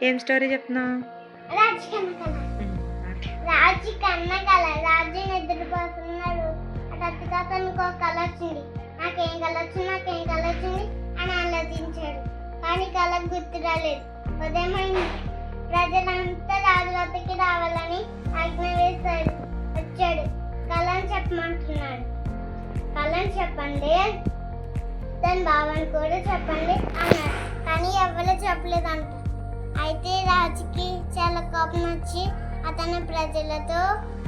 ఏం స్టోరీ చెప్తున్నావు? రాజు కన్న కళ. రాజు నిద్రపోతున్నాడు. అటు అతనికి ఒక కళ వచ్చింది. నాకేం కళ వచ్చింది అని ఆలోచించాడు. కానీ కళకు గుర్తు రాలేదు. ఉదయమైంది. ప్రజలంతా రాజు వద్దకి రావాలని ఆజ్ఞ వేశాడు. వచ్చాడు. కళను చెప్పమంటున్నాడు. కళను చెప్పండి, దాని భావాన్ని కూడా చెప్పండి అన్నాడు. కానీ ఎవరు చెప్పలేదంట. అయితే రాజుకి చాలా కోపం వచ్చి అతని ప్రజలతో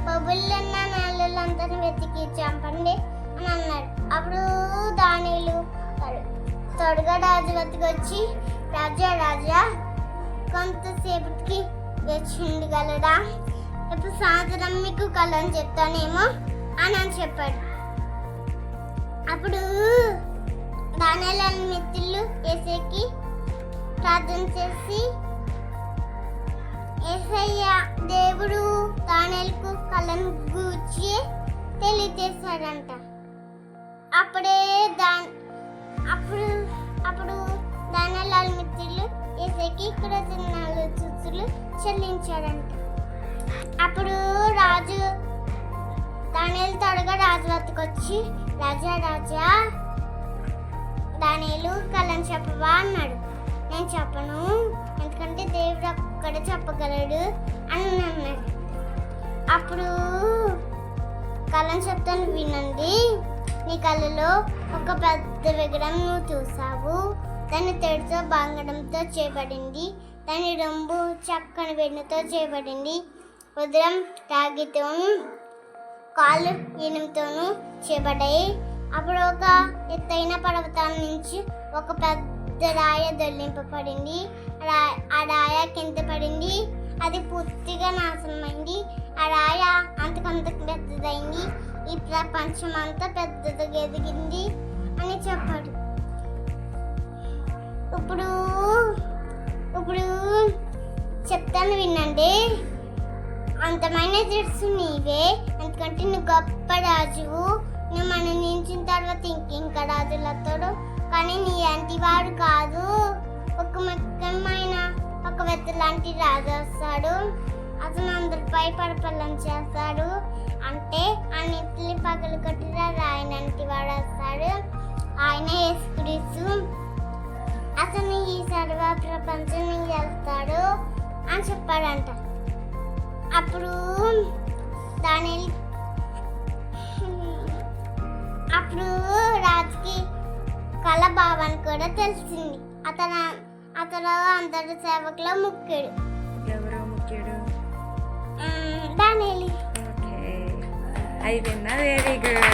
పబుళ్ళున్న నేలలందరినీ వెతికి చంపండి అని అన్నాడు. అప్పుడు దానిలు త్వరగా రాజు వద్దకు వచ్చి, రాజా కొంతసేపటికి వేచి ఉండగలరా? ఇప్పుడు సాయంత్రం మీకు కళని చెప్తానేమో అని చెప్పాడు. అప్పుడు దానిలోని మిత్రులు యేసేకి ప్రార్థన చేసి, యేసయ్య దేవుడు దానియేలుకు కళను గూర్చి తెలియజేశాడంట. అప్పుడు దానియేలు మిత్రులు యేసేకి కృతజ్ఞతలు స్తుతులు చెల్లించాడంట. అప్పుడు రాజు దానియేలు త్వరగా రాజు వద్దకు వచ్చి, రాజా దానియేలు కళను చెప్పవా అన్నాడు. నేను చెప్పను, ఎందుకంటే దేవుడు అక్కడ చెప్పగలడు అని అన్నాడు. అప్పుడు కళను చెప్తాను వినండి. నీ కళలో ఒక పెద్ద విగ్రహం నువ్వు చూసావు. దాని తెడుతో బంగారంతో చేయబడింది. దాని రొంబు చక్కని వెన్నతో చేయబడింది. ఉదరం రాగితోను కాళ్ళు ఇనుముతోనూ చేయబడ్డాయి. అప్పుడు ఒక ఎత్తైన పర్వతం నుంచి ఒక పెద్ద రాయ దొల్లింపబడింది. ఆ రాయ కింద పడింది. అది పూర్తిగా నాశనమైంది. ఆ రాయ అంతకంతకు పెద్దదైంది. ఈ ప్రపంచం అంతా పెద్దదిగా ఎదిగింది అని చెప్పాడు. ఇప్పుడు చెప్తాను వినండి. అంతమైన తెలుసు నీవే, ఎందుకంటే నువ్వు గొప్ప రాజువు. నువ్వు మన నించిన తర్వాత ఇంకా రాజులతో, కానీ నీ అంటివాడు కాదు. ఒక ముఖ్యమైన ఒక వ్యక్తి లాంటి రాజు వస్తాడు. అతను అందరిపై పరిపాలన చేస్తాడు. అంటే అన్నింటిని పగలు కొట్టిన రాయనంటి వాడు వస్తాడు. ఆయన యేసుక్రీస్తు. అతను ఈ సర్వ ప్రపంచాన్ని గెలుస్తాడు అని చెప్పాడంట. అప్పుడు రాజుకి కళ భావాన్ని కూడా తెలిసింది. అతను అందరి సేవకులో ముఖ్యుడు. ఎవరు ముఖ్యుడు? దానియేలు. అయిపోయిందా? Very good.